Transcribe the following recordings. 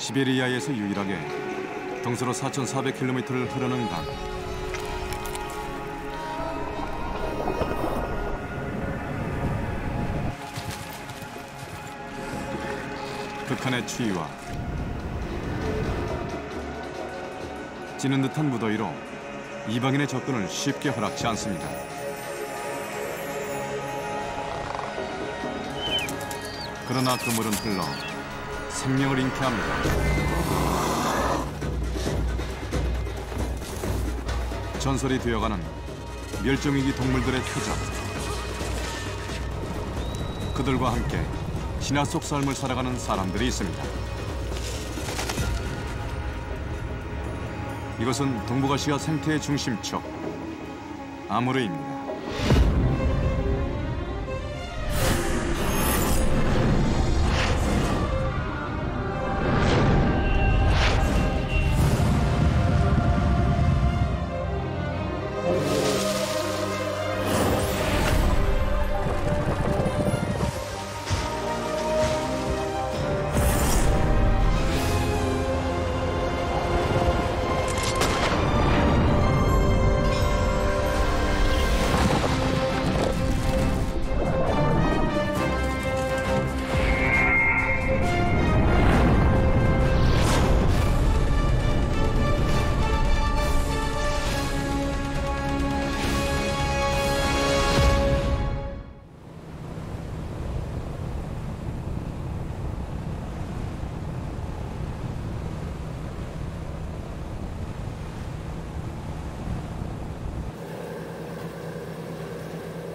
시베리아에서 유일하게 동서로 4,400km를 흐르는 강. 극한의 추위와 찌는 듯한 무더위로 이방인의 접근을 쉽게 허락지 않습니다. 그러나 그 물은 흘러 생명을 잉태합니다. 전설이 되어가는 멸종위기 동물들의 표적. 그들과 함께 신화 속 삶을 살아가는 사람들이 있습니다. 이것은 동북아시아 생태의 중심축, 아무르입니다.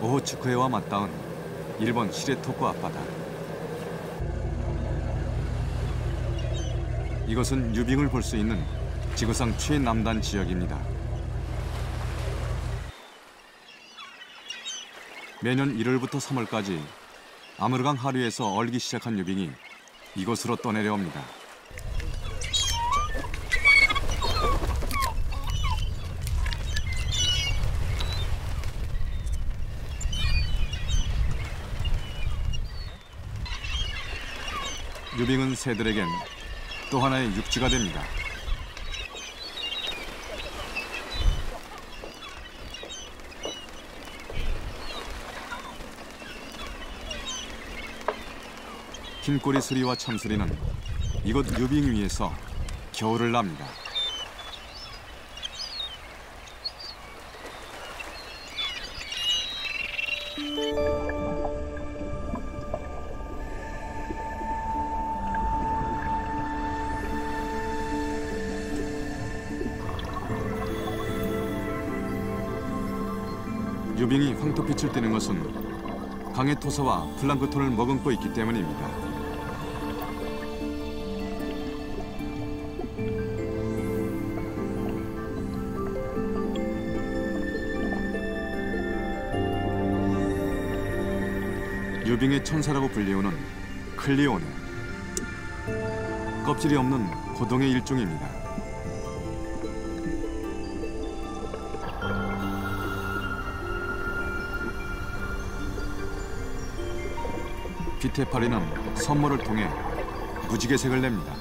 오호츠쿠해와 맞닿은 일본 시레토쿠 앞바다. 이것은 유빙을 볼 수 있는 지구상 최남단 지역입니다. 매년 1월부터 3월까지 아무르강 하류에서 얼기 시작한 유빙이 이곳으로 떠내려옵니다. 유빙은 새들에겐 또 하나의 육지가 됩니다. 흰꼬리 수리와 참수리는 이곳 유빙 위에서 겨울을 납니다. 유빙이 황토빛을 띠는 것은 강의 토사와 플랑크톤을 머금고 있기 때문입니다. 유빙의 천사라고 불리우는 클리오네. 껍질이 없는 고동의 일종입니다. 빛의 파리는 선물을 통해 무지개색을 냅니다.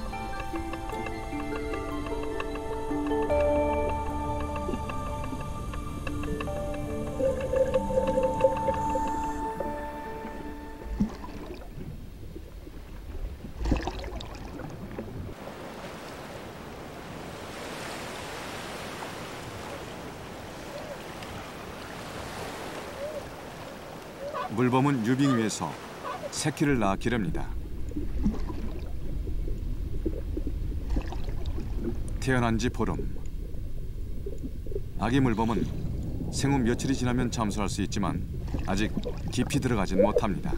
물범은 유빙 위에서 새끼를 낳아 기릅니다. 태어난 지 보름. 아기 물범은 생후 며칠이 지나면 잠수할 수 있지만 아직 깊이 들어가진 못합니다.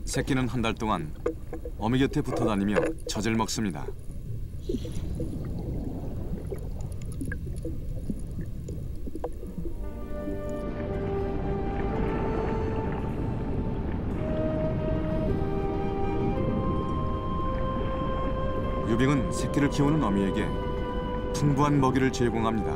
새끼는 한 달 동안 어미 곁에 붙어 다니며 젖을 먹습니다. 유빙은 새끼를 키우는 어미에게 풍부한 먹이를 제공합니다.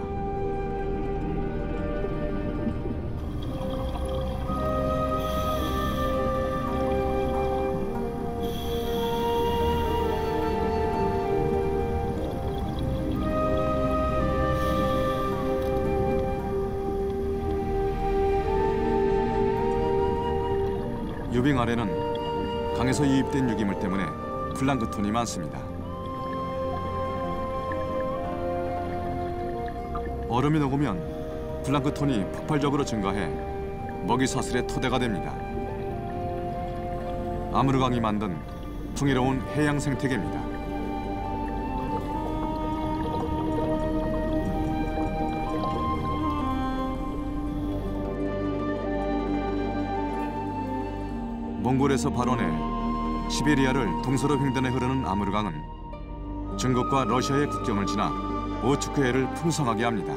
유빙 아래는 강에서 유입된 유기물 때문에 플랑크톤이 많습니다. 얼음이 녹으면 플랑크톤이 폭발적으로 증가해 먹이 사슬의 토대가 됩니다. 아무르강이 만든 풍요로운 해양 생태계입니다. 몽골에서 발원해 시베리아를 동서로 횡단해 흐르는 아무르강은 중국과 러시아의 국경을 지나 오츠크해를 풍성하게 합니다.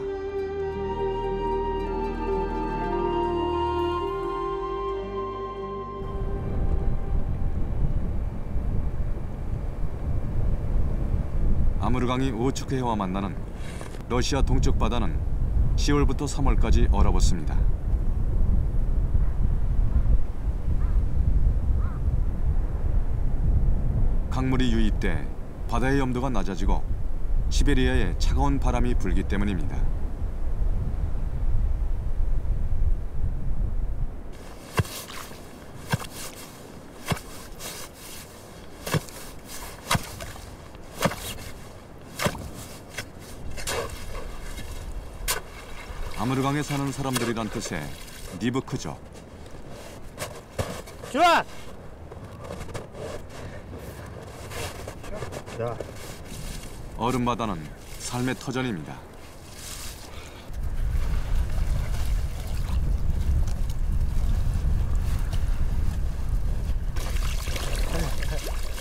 아무르강이 오츠크해와 만나는 러시아 동쪽 바다는 10월부터 3월까지 얼어붙습니다. 강물이 유입돼 바다의 염도가 낮아지고 시베리아에 차가운 바람이 불기 때문입니다. 아무르강에 사는 사람들이란 뜻의 니브크족. 좋아! 얼음바다는 삶의 터전입니다.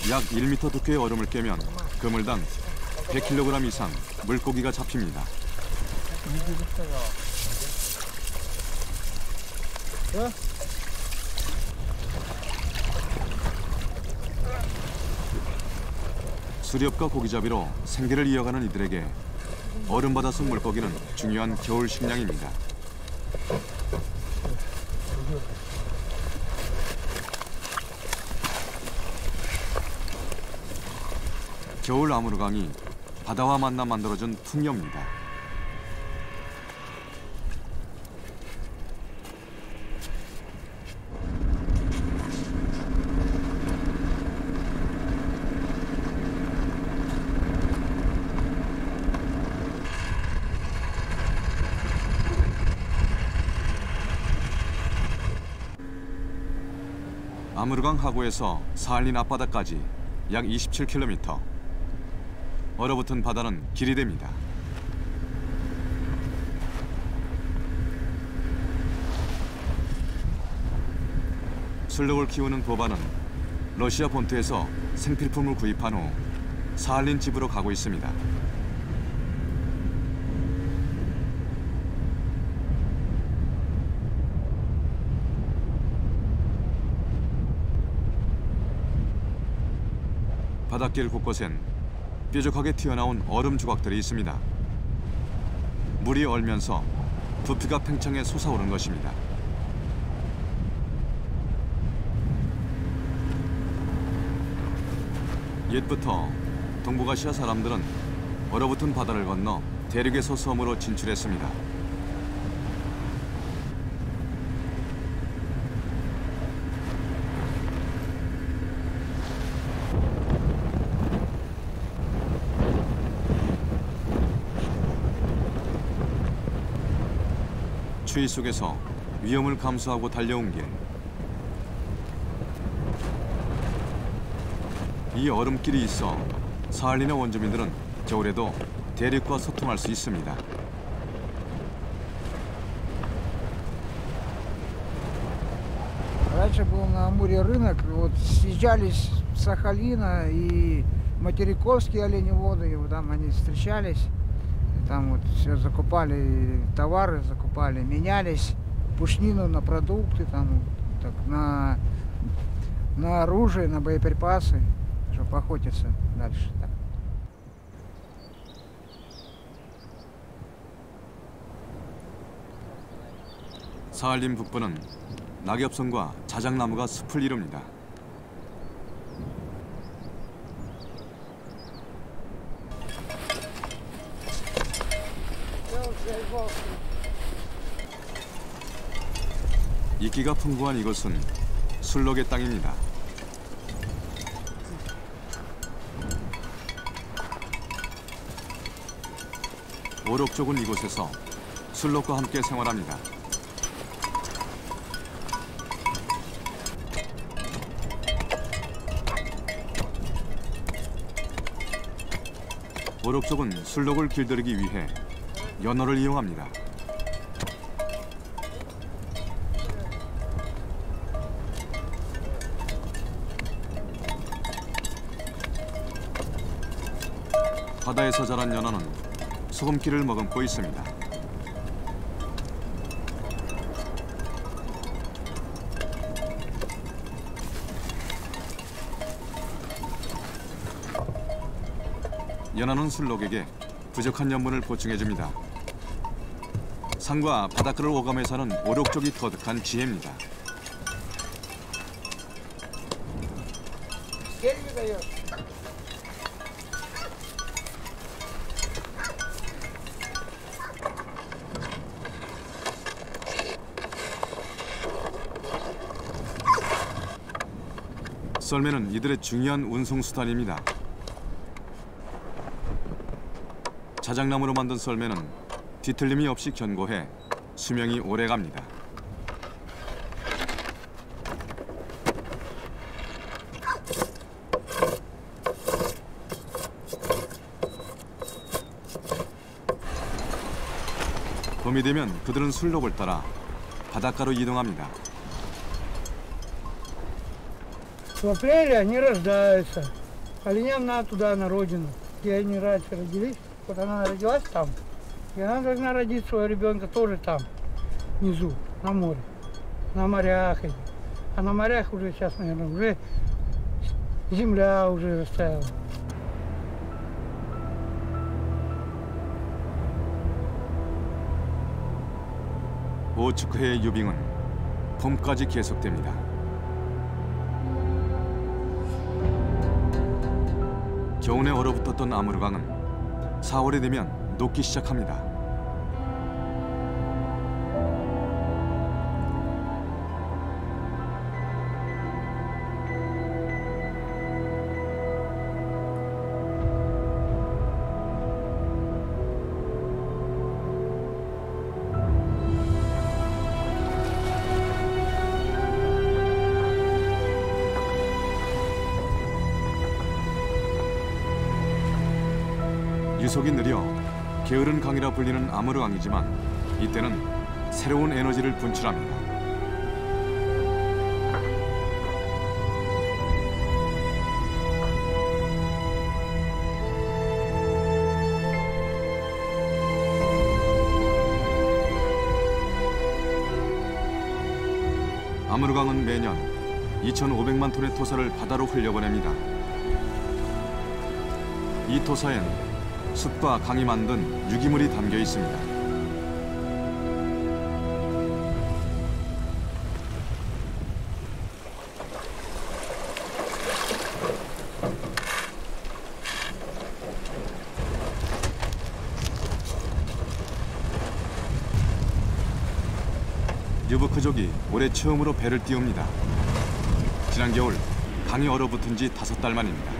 약 1m 두께의 얼음을 깨면 그물당 100kg 이상 물고기가 잡힙니다. 수렵과 고기잡이로 생계를 이어가는 이들에게 얼음바다 속 물고기는 중요한 겨울 식량입니다. 겨울 아무르강이 바다와 만나 만들어준 풍요입니다. 아무르강 하구에서 사할린 앞바다까지 약 27km. 얼어붙은 바다는 길이 됩니다. 술록을 키우는 보바는 러시아 본토에서 생필품을 구입한 후 사할린 집으로 가고 있습니다. 바닷길 곳곳엔 뾰족하게 튀어나온 얼음 조각들이 있습니다. 물이 얼면서 부피가 팽창해 솟아오른 것입니다. 옛부터 동북아시아 사람들은 얼어붙은 바다를 건너 대륙에서 섬으로 진출했습니다. 추위 속에서 위험을 감수하고 달려온 길. 이 얼음길이 있어 사할린의 원주민들은 겨울에도 대륙과 소통할 수 있습니다. Раньше был на Амуре рынок, вот съезжались с Сахалина и материковские оленеводы, и там они встречались. Там вот все закупали товары, закупали, менялись, пушнину на продукты, там, так, на оружие, на боеприпасы, чтобы охотиться дальше. Так. 사할린 북부는 낙엽성과 자작나무가 숲을 이룹니다. 이끼가 풍부한 이곳은 술록의 땅입니다. 오록족은 이곳에서 술록과 함께 생활합니다. 오록족은 술록을 길들이기 위해 연어를 이용합니다. 바다에서 자란 연어는 소금기를 머금고 있습니다. 연어는 술록에게 부족한 염분을 보충해줍니다. 산과 바닷가를 오가며 사는 오록족이 터득한 지혜입니다. 썰매는 이들의 중요한 운송수단입니다. 자작나무로 만든 썰매는 뒤틀림이 없이 견고해 수명이 오래갑니다. 봄이 되면 그들은 술록을 따라 바닷가로 이동합니다. В апреле они рождаются. Оленям надо туда, на родину, где они раньше родились. Вот она родилась там, и она должна родить своего ребенка тоже там, внизу, на море, на морях. А на морях уже сейчас, наверное, уже земля уже растаяла. 오츠크해의 유빙은 봄까지 계속됩니다. 겨우내 얼어붙었던 아무르강은 4월이 되면 녹기 시작합니다. 유속이 느려 게으른 강이라 불리는 아무르강이지만 이때는 새로운 에너지를 분출합니다. 아무르강은 매년 2,500만 톤의 토사를 바다로 흘려보냅니다. 이 토사엔 숲과 강이 만든 유기물이 담겨 있습니다. 유브크족이 올해 처음으로 배를 띄웁니다. 지난 겨울 강이 얼어붙은 지 5달 만입니다.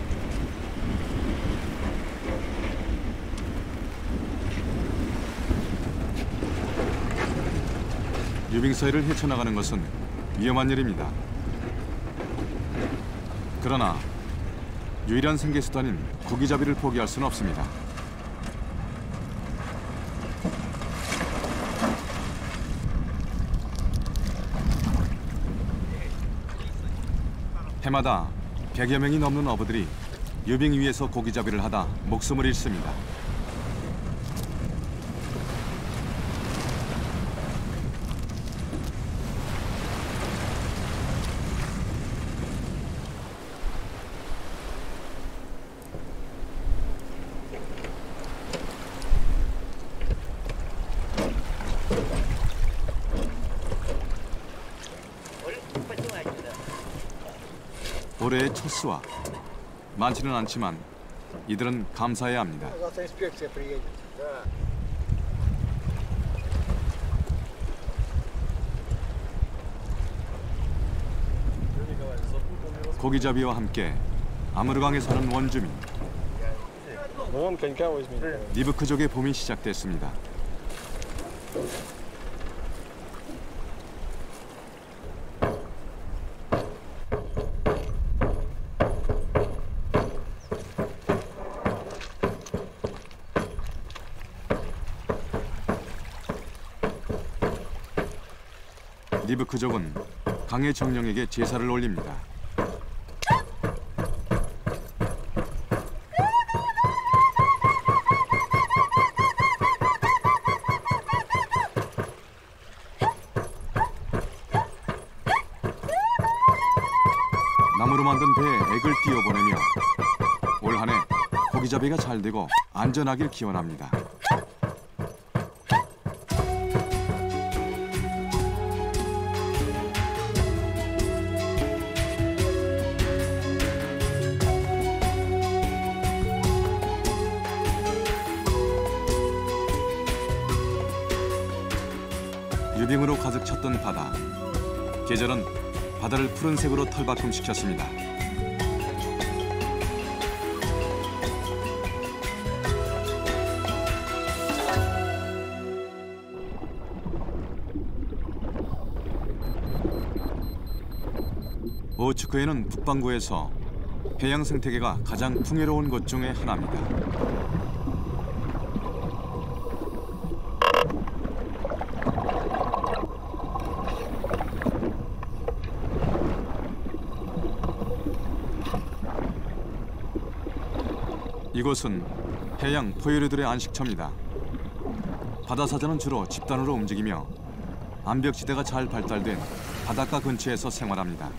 유빙 사이를 헤쳐나가는 것은 위험한 일입니다. 그러나 유일한 생계수단인 고기잡이를 포기할 수는 없습니다. 해마다 100여 명이 넘는 어부들이 유빙 위에서 고기잡이를 하다 목숨을 잃습니다. 올해의 첫 수확. 많지는 않지만 이들은 감사해야 합니다. Завтра инспекция приедет. Да. 고기잡이와 함께 아무르강에 사는 원주민. Вон конька возьми. 리브크족의 봄이 시작됐습니다. 리브크족은 강의 정령에게 제사를 올립니다. 나무로 만든 배에 액을 띄워보내며 올 한 해 고기잡이가 잘 되고 안전하길 기원합니다. 유빙으로 가득 찼던 바다. 계절은 바다를 푸른색으로 털바꿈시켰습니다. 오츠크에는 북반구에서 해양 생태계가 가장 풍요로운 곳 중에 하나입니다. 이곳은 해양 포유류들의 안식처입니다. 바다사자는 주로 집단으로 움직이며 암벽지대가 잘 발달된 바닷가 근처에서 생활합니다.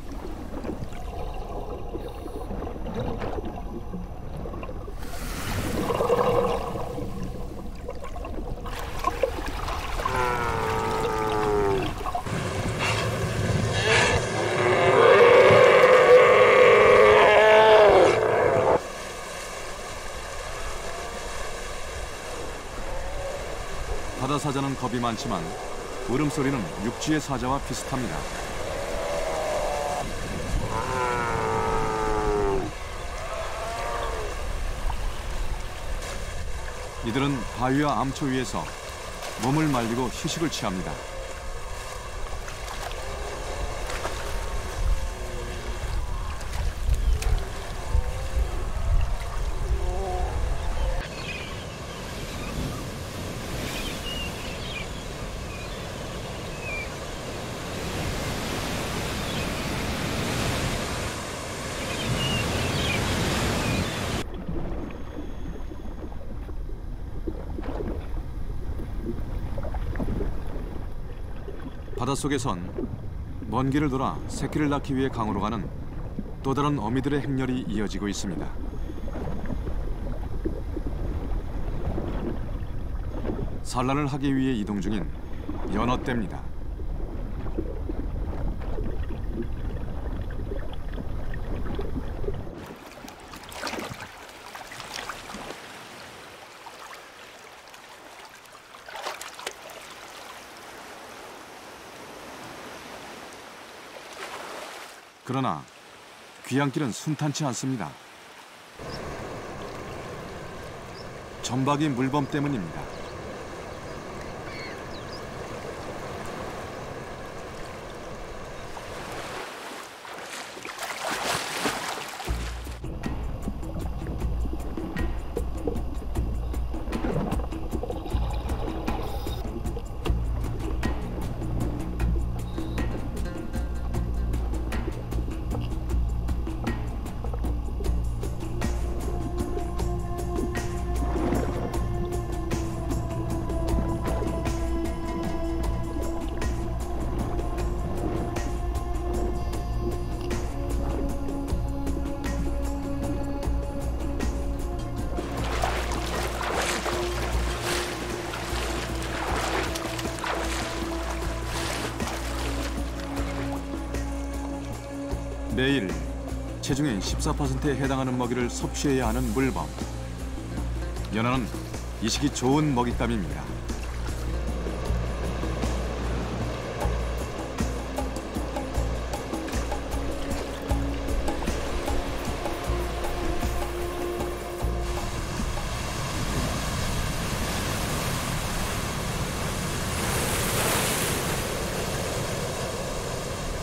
바다사자는 겁이 많지만 울음소리는 육지의 사자와 비슷합니다. 이들은 바위와 암초 위에서 몸을 말리고 휴식을 취합니다. 바닷속에선 먼 길을 돌아 새끼를 낳기 위해 강으로 가는 또 다른 어미들의 행렬이 이어지고 있습니다. 산란을 하기 위해 이동 중인 연어떼입니다. 그러나 귀향길은 순탄치 않습니다. 점박이 물범 때문입니다. 매일 체중의 14%에 해당하는 먹이를 섭취해야 하는 물범. 연어는 이 시기 좋은 먹잇감입니다.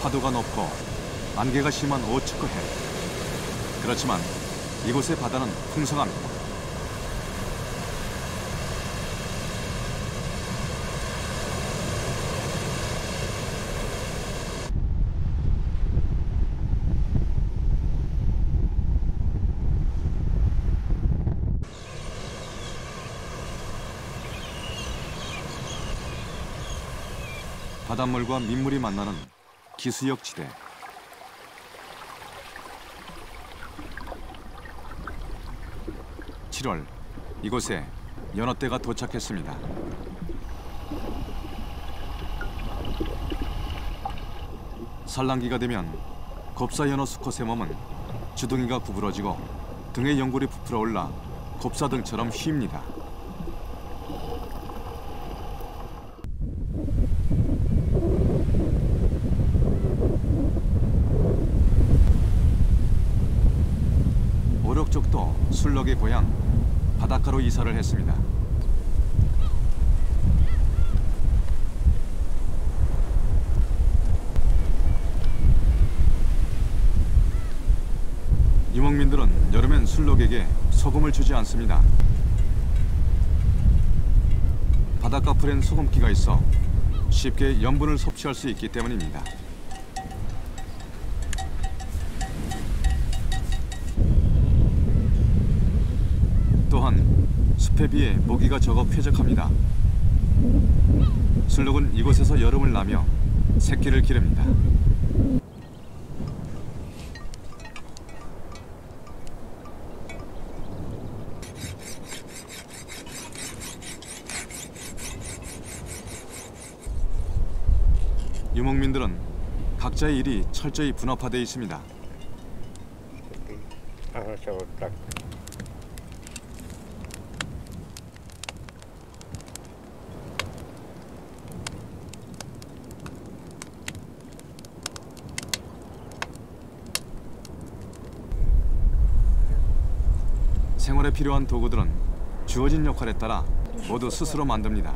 파도가 높고 안개가 심한 오츠크 해. 그렇지만 이곳의 바다는 풍성합니다. 바닷물과 민물이 만나는 기수역 지대. (7월) 이곳에 연어떼가 도착했습니다. 산란기가 되면 곱사 연어 수컷의 몸은 주둥이가 구부러지고 등의 연골이 부풀어 올라 곱사 등처럼 휩니다. 오력족도 술럭의 고향 바닷가로 이사를 했습니다. 유목민들은 여름엔 술럭에게 소금을 주지 않습니다. 바닷가 풀엔 소금기가 있어 쉽게 염분을 섭취할 수 있기 때문입니다. 또한 숲에 비해 모기가 적어 쾌적합니다. 술록은 이곳에서 여름을 나며 새끼를 기릅니다. 유목민들은 각자의 일이 철저히 분업화되어 있습니다. 생활에 필요한 도구들은 주어진 역할에 따라 모두 스스로 만듭니다.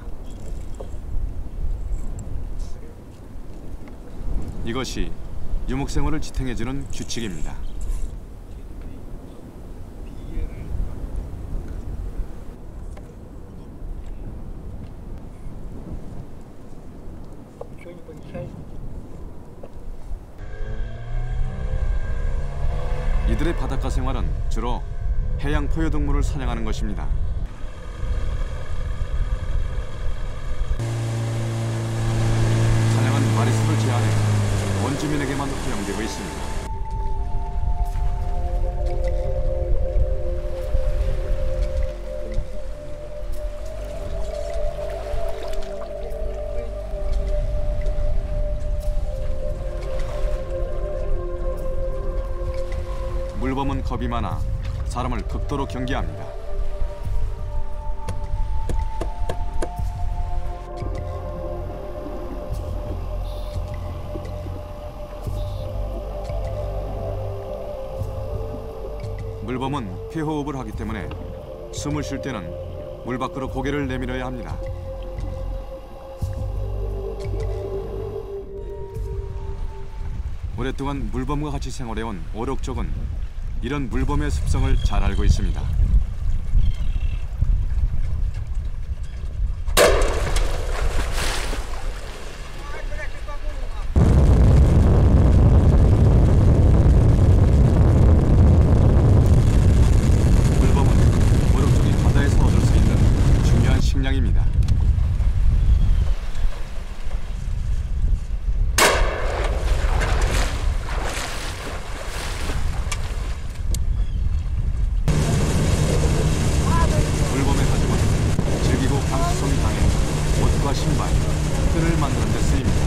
이것이 유목생활을 지탱해주는 규칙입니다. 이들의 바닷가 생활은 주로 해양 포유동물을 사냥하는 것입니다. 사냥은 마리수를 제한해 원주민에게만 허용되고 있습니다. 물범은 겁이 많아 사람을 극도로 경계합니다. 물범은 폐호흡을 하기 때문에 숨을 쉴 때는 물 밖으로 고개를 내밀어야 합니다. 오랫동안 물범과 같이 생활해온 오력족은 이런 물범의 습성을 잘 알고 있습니다. 물범은 오력족이 바다에서 얻을 수 있는 중요한 식량입니다. 신발, 끈을 만드는 데 쓰입니다.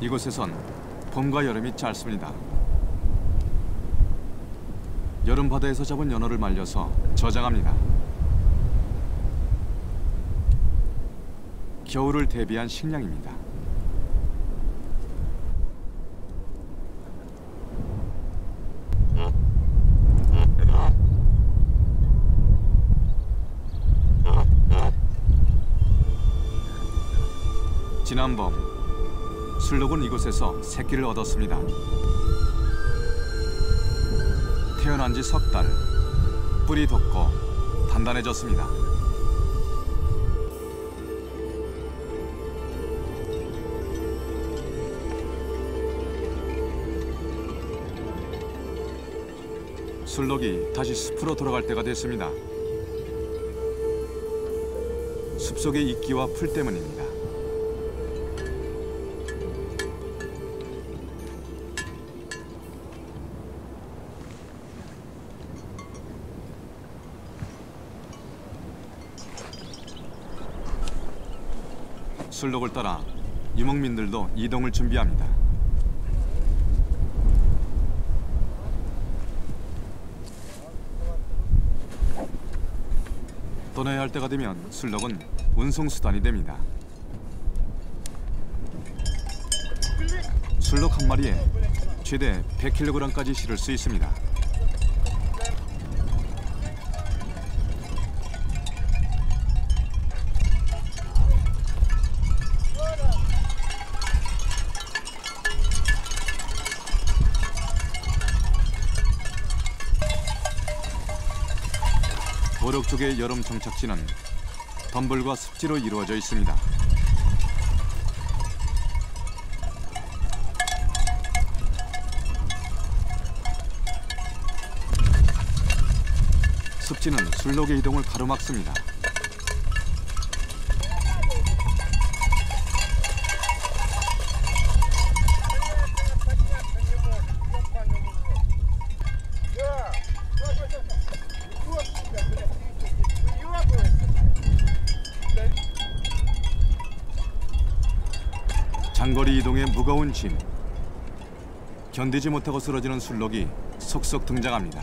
이곳에선 봄과 여름이 짧습니다. 여름 바다에서 잡은 연어를 말려서 저장합니다. 겨울을 대비한 식량입니다. 지난 봄 술록은 이곳에서 새끼를 얻었습니다. 태어난 지 석 달, 뿔이 돋고 단단해졌습니다. 술록이 다시 숲으로 돌아갈 때가 됐습니다. 숲속의 이끼와 풀 때문입니다. 술록을 따라 유목민들도 이동을 준비합니다. 떠나야 할 때가 되면 술록은 운송수단이 됩니다. 술록 한 마리에 최대 100kg까지 실을 수 있습니다. 보록 쪽의 여름 정착지는 덤불과 습지로 이루어져 있습니다. 습지는 술록의 이동을 가로막습니다. 장거리 이동의 무거운 짐. 견디지 못하고 쓰러지는 술록이 속속 등장합니다.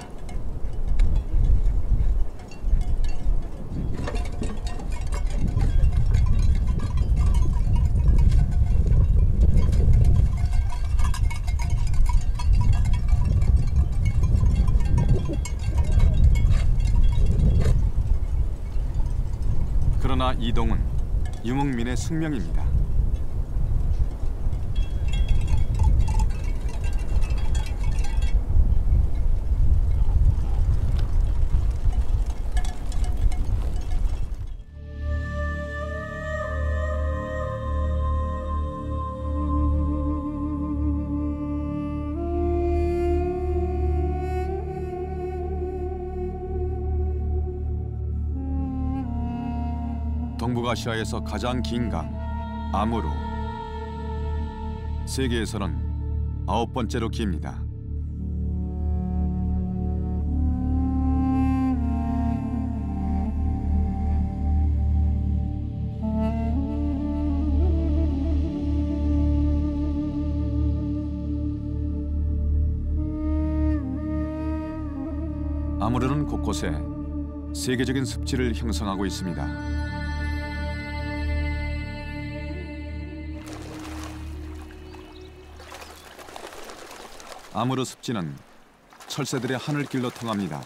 그러나 이동은 유목민의 숙명입니다. 동북아시아에서 가장 긴 강, 아무루. 세계에서는 9번째로 깁니다. 아무르는 곳곳에 세계적인 습지를 형성하고 있습니다. 아무르 습지는 철새들의 하늘길로 통합니다.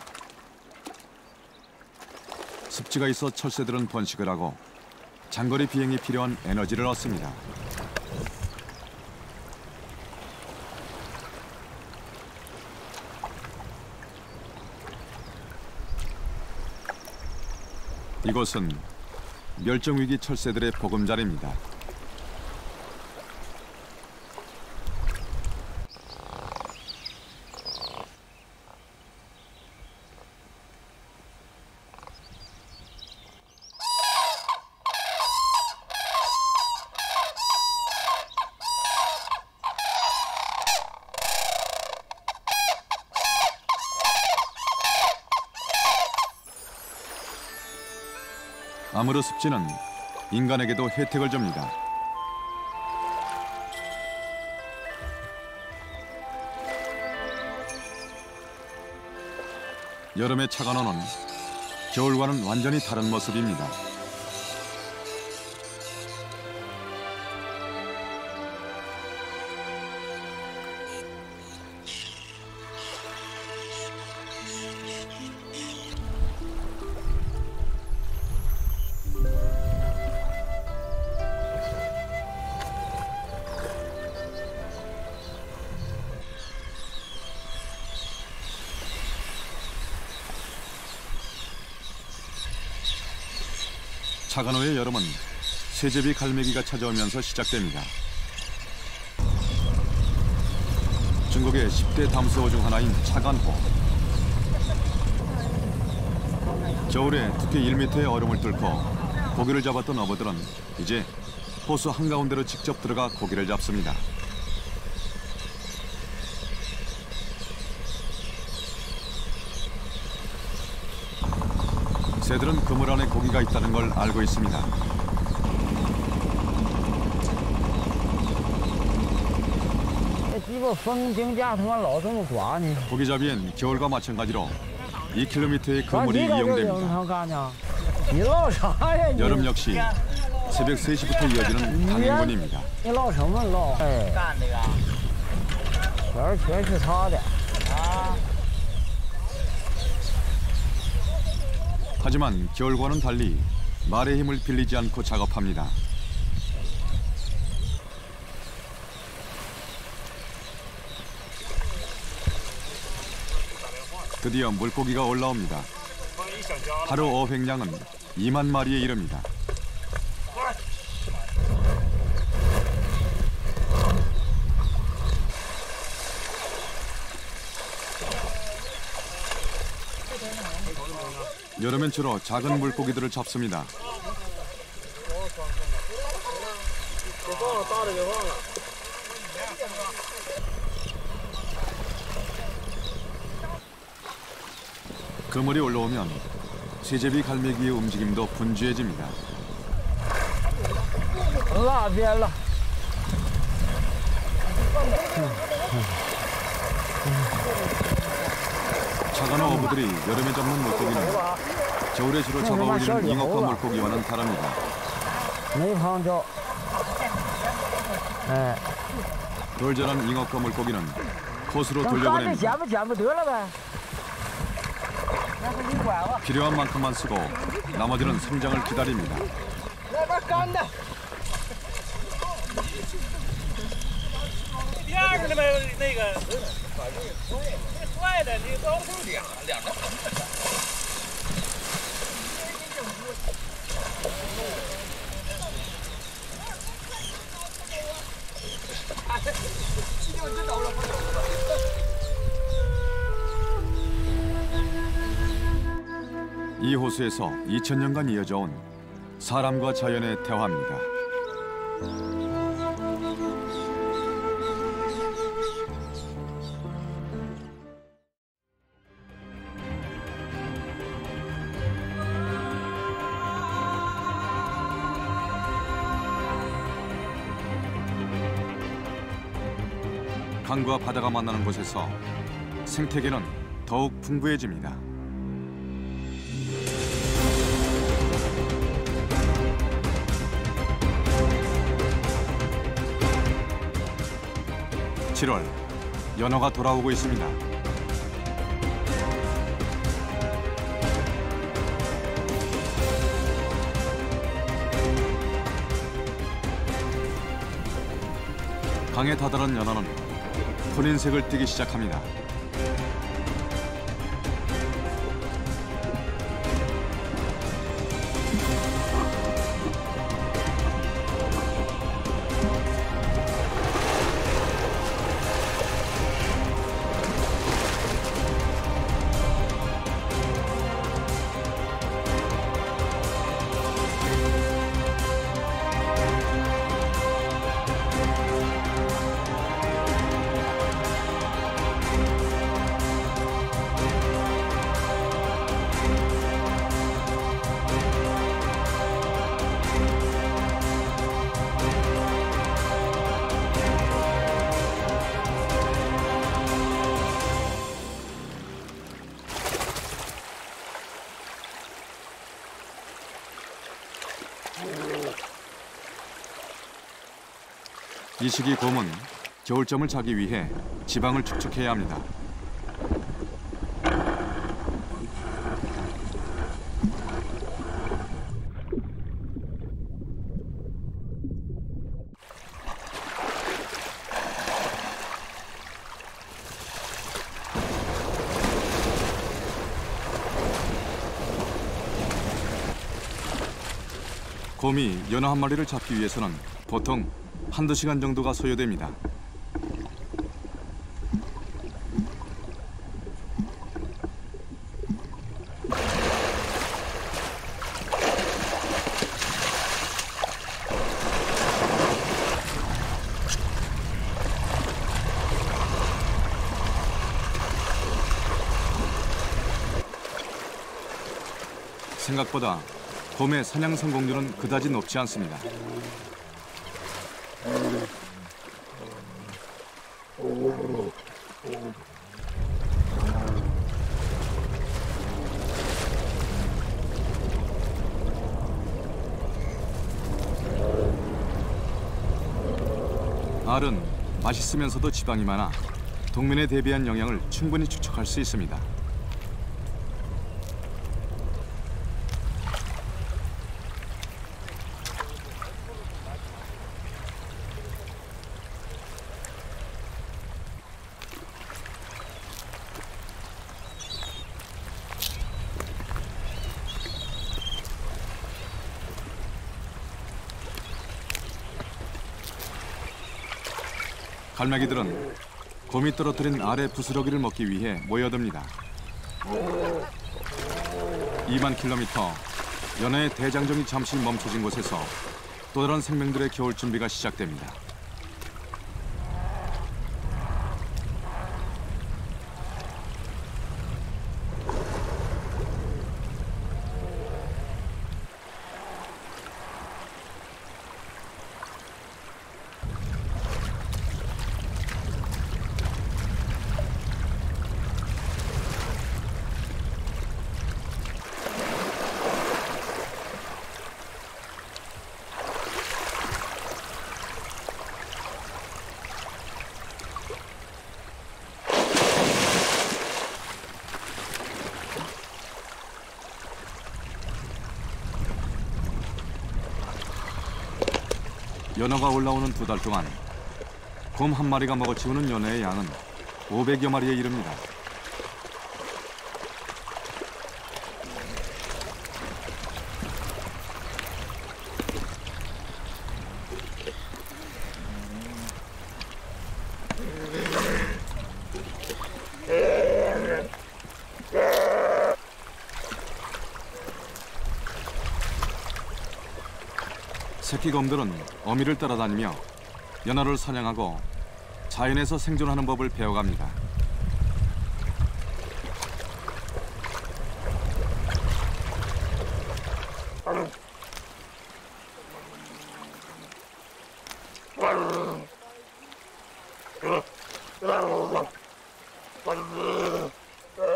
습지가 있어 철새들은 번식을 하고 장거리 비행이 필요한 에너지를 얻습니다. 이곳은 멸종위기 철새들의 보금자리입니다. 아무르 습지는 인간에게도 혜택을 줍니다. 여름의 차관호는 겨울과는 완전히 다른 모습입니다. 차관호의 여름은 세제비 갈매기가 찾아오면서 시작됩니다. 중국의 10대 담수호 중 하나인 차관호. 겨울에 두께 1m의 얼음을 뚫고 고기를 잡았던 어부들은 이제 호수 한가운데로 직접 들어가 고기를 잡습니다. 새들은 그물 안에 고기가 있다는 걸 알고 있습니다. 고기잡이엔 겨울과 마찬가지로 2km의 그물이 이용됩니다. 여름 역시 새벽 3시부터 이어지는 당행군입니다. 하지만 겨울과는 달리 말의 힘을 빌리지 않고 작업합니다. 드디어 물고기가 올라옵니다. 하루 어획량은 2만 마리에 이릅니다. 여름엔 주로 작은 물고기들을 잡습니다. 그물이 올라오면 세제비 갈매기의 움직임도 분주해집니다. 차관호 어부들이 여름에 잡는 물고기는 겨울에 주로 잡아올리는 잉어과 물고기와는 다릅니다. 덜 자란 잉어과 물고기는 호수로 돌려보냅니다. 필요한 만큼만 쓰고 나머지는 성장을 기다립니다. 이 호수에서 2000년간 이어져 온 사람과 자연의 대화입니다. 강과 바다가 만나는 곳에서 생태계는 더욱 풍부해집니다. (7월) 연어가 돌아오고 있습니다. 강에 다다른 연어는 푸른색을 띠기 시작합니다. 이 시기 곰은 겨울잠을 자기 위해 지방을 축적해야 합니다. 곰이 연어 한 마리를 잡기 위해서는 보통 한두 시간 정도가 소요됩니다. 생각보다 곰의 사냥 성공률은 그다지 높지 않습니다. 알은 맛있으면서도 지방이 많아 동면에 대비한 영양을 충분히 축적할 수 있습니다. 갈매기들은 곰이 떨어뜨린 알의 부스러기를 먹기 위해 모여듭니다. 2만 킬로미터, 연어의 대장정이 잠시 멈춰진 곳에서 또 다른 생명들의 겨울 준비가 시작됩니다. 연어가 올라오는 2달 동안 곰 한 마리가 먹어치우는 연어의 양은 500여 마리에 이릅니다. 새끼곰들은 어미를 따라다니며 연어를 사냥하고 자연에서 생존하는 법을 배워갑니다.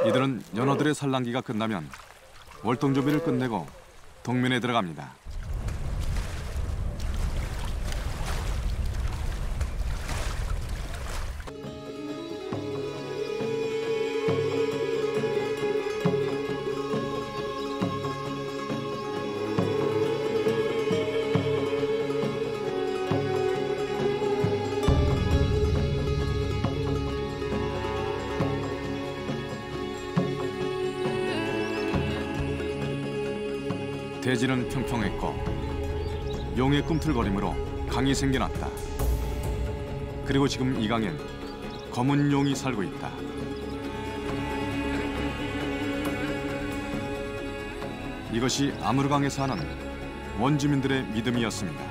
이들은 연어들의 산란기가 끝나면 월동조비를 끝내고 동면에 들어갑니다. 대지는 평평했고 용의 꿈틀거림으로 강이 생겨났다. 그리고 지금 이 강엔 검은 용이 살고 있다. 이것이 아무르강에 사는 원주민들의 믿음이었습니다.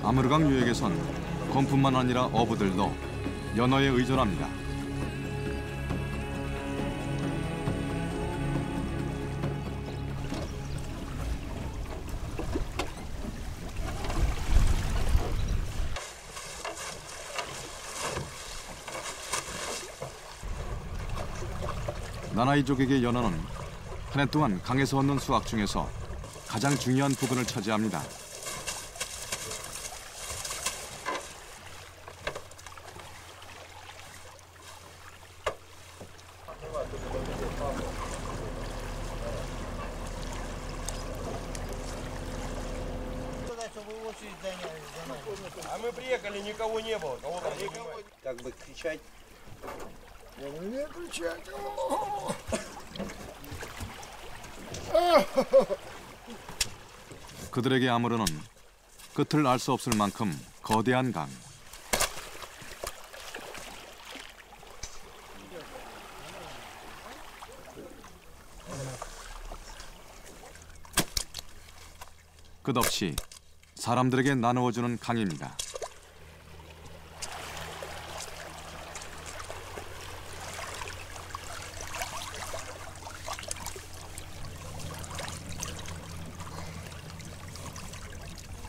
아무르강 유역에선 곰뿐만 아니라 어부들도 연어에 의존합니다. 나나이족에게 연어는 한 해 동안 강에서 얻는 수확 중에서 가장 중요한 부분을 차지합니다. приехали, никого не было. Кого там никого. Как бы кричать. Не кричать. 그들에게 아무르는 끝을 알 수 없을 만큼 거대한 강. 끝없이 사람들에게 나누어주는 강입니다.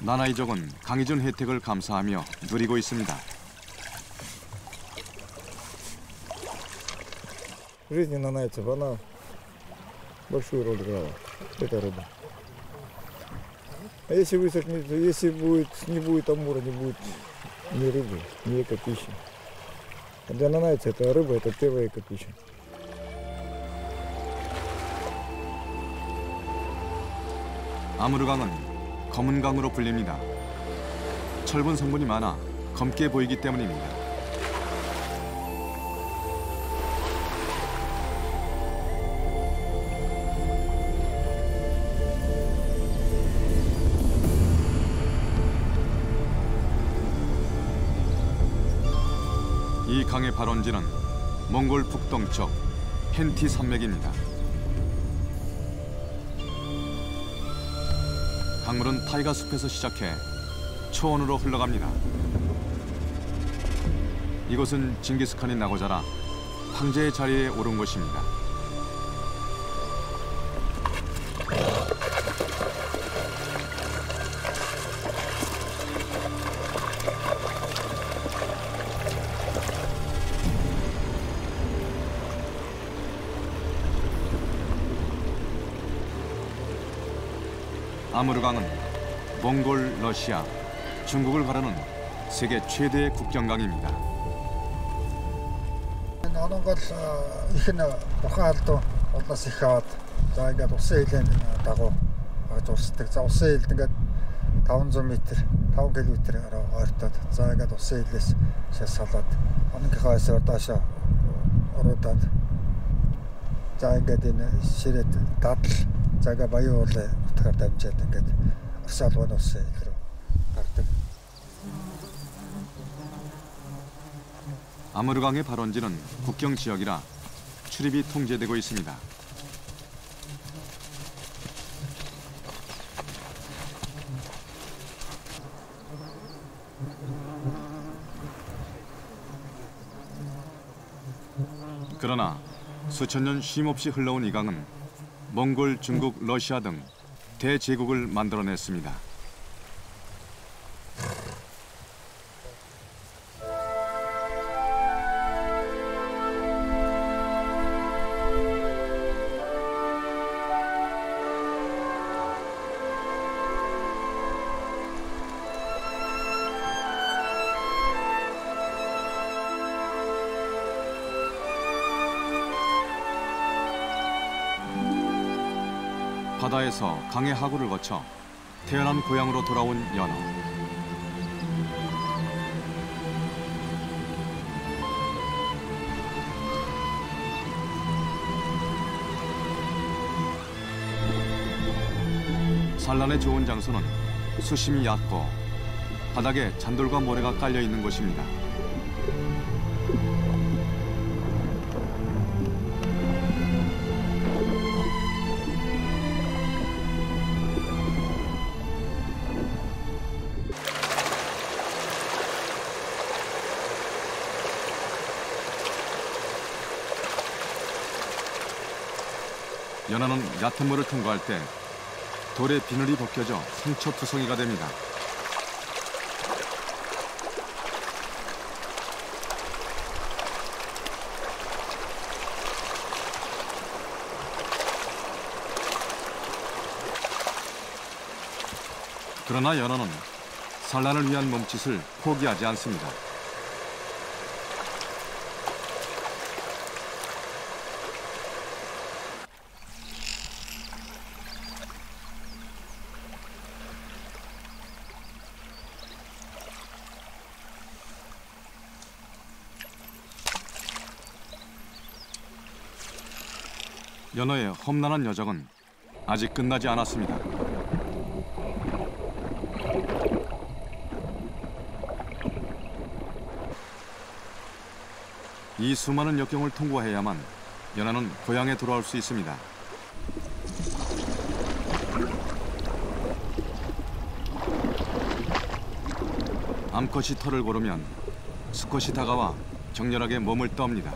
나나이족은 강이 준 혜택을 감사하며 누리고 있습니다. В жизни нанайцев она большую роль играла, эта рыба. А если высохнет, если не будет амура, не будет ни рыбы, ни экопищи. А для нанайца это рыба, это первая экопища. 아무르강은 검은 강으로 불립니다. 철분 성분이 많아 검게 보이기 때문입니다. 이 강의 발원지는 몽골 북동쪽 헨티 산맥입니다. 강물은 타이가 숲에서 시작해 초원으로 흘러갑니다. 이곳은 징기스칸이 나고 자라 황제의 자리에 오른 곳입니다. 아무르강은 몽골, 러시아, 중국을 가르는 세계 최대의 국경강입니다. Оногол их нь бурхан алдуу улаас их аваад за ингээд усан хилийн дагуу агж урсдаг. За усан хилд ингээд 500 м, 5 км ойртоод за ингээд усан хилээс шалсалаад оныхоо хэсээр доошоо оруудаад за ингээд энэ ширээд дадал за ингээд баян уулын утгаар дамжаад ингээд Орсалван усан хил рүү гардаг. 아무르강의 발원지는 국경 지역이라 출입이 통제되고 있습니다. 그러나 수천 년 쉼없이 흘러온 이 강은 몽골, 중국, 러시아 등 대제국을 만들어냈습니다. 바다에서 강의 하구를 거쳐 태어난 고향으로 돌아온 연어. 산란에 좋은 장소는 수심이 얕고 바닥에 잔돌과 모래가 깔려 있는 곳입니다. 연어는 얕은 물을 통과할 때 돌의 비늘이 벗겨져 상처투성이가 됩니다. 그러나 연어는 산란을 위한 몸짓을 포기하지 않습니다. 연어의 험난한 여정은 아직 끝나지 않았습니다. 이 수많은 역경을 통과해야만 연어는 고향에 돌아올 수 있습니다. 암컷이 털을 고르면 수컷이 다가와 격렬하게 몸을 떱니다.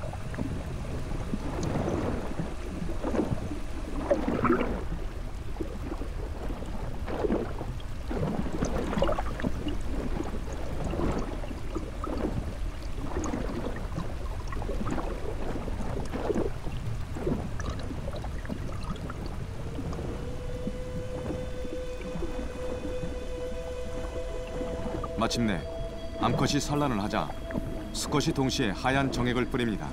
마침내 암컷이 산란을 하자 수컷이 동시에 하얀 정액을 뿌립니다.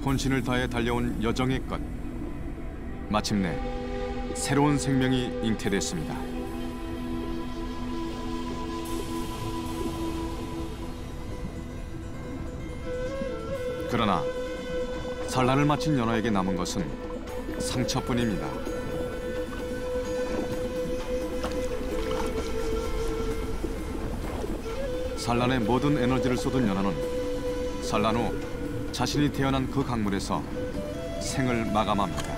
혼신을 다해 달려온 여정의 끝. 마침내 새로운 생명이 잉태됐습니다. 그러나 산란을 마친 연어에게 남은 것은 상처뿐입니다. 산란에 모든 에너지를 쏟은 연어는 산란 후 자신이 태어난 그 강물에서 생을 마감합니다.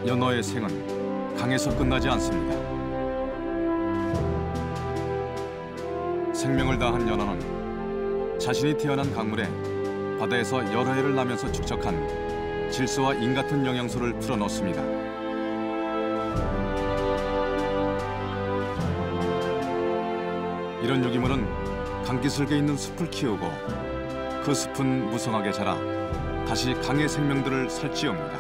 연어의 생은 강에서 끝나지 않습니다. 생명을 다한 연어는 자신이 태어난 강물에 바다에서 여러 해를 나면서 축적한 질소와 인 같은 영양소를 풀어넣습니다. 이런 유기물은 강기슭에 있는 숲을 키우고 그 숲은 무성하게 자라 다시 강의 생명들을 살찌웁니다.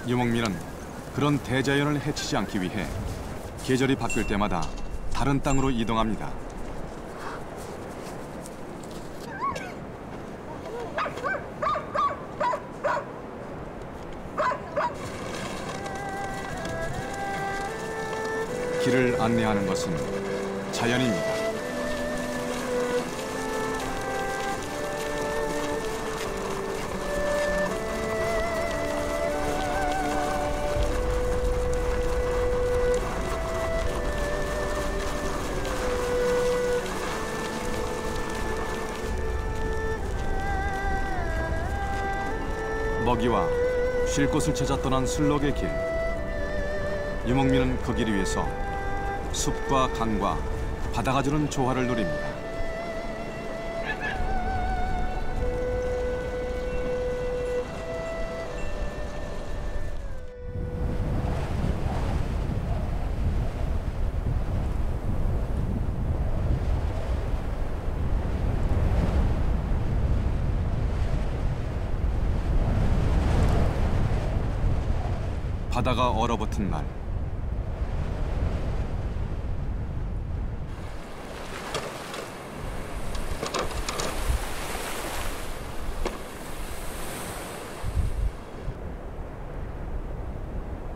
유목민은 그런 대자연을 해치지 않기 위해 계절이 바뀔 때마다 다른 땅으로 이동합니다. 길을 안내하는 것은 자연입니다. 먹이와 쉴 곳을 찾아 떠난 술록의 길. 유목민은 그 길 위에서 숲과 강과 바다가 주는 조화를 누립니다. 바다가 얼어붙은 날.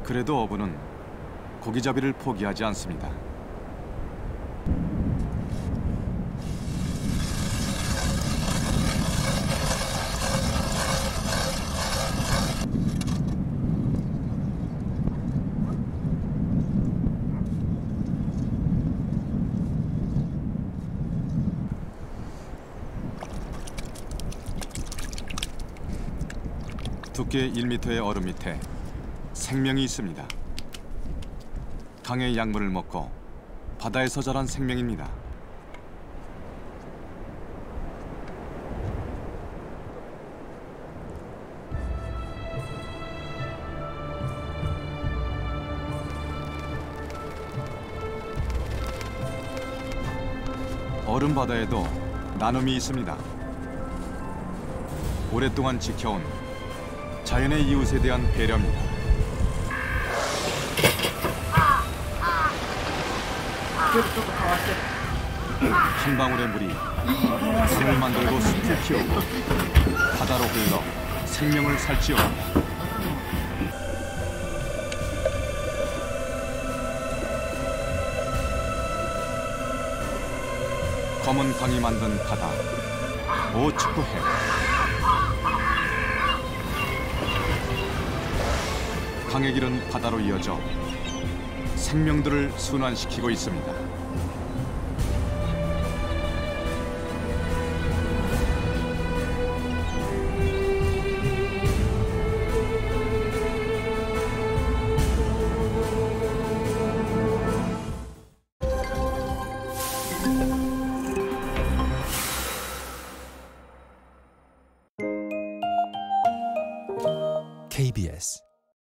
그래도 어부는 고기잡이를 포기하지 않습니다. 두께 1m의 얼음 밑에 생명이 있습니다. 강의 약물을 먹고 바다에서 자란 생명입니다. 얼음 바다에도 나눔이 있습니다. 오랫동안 지켜온 자연의 이웃에 대한 배려입니다. 한 방울의 물이 강을 만들고 숲을 키우고 바다로 흘러 생명을 살찌워갑니다. 검은 강이 만든 바다, 오축구해. 강의 길은 바다로 이어져 생명들을 순환시키고 있습니다.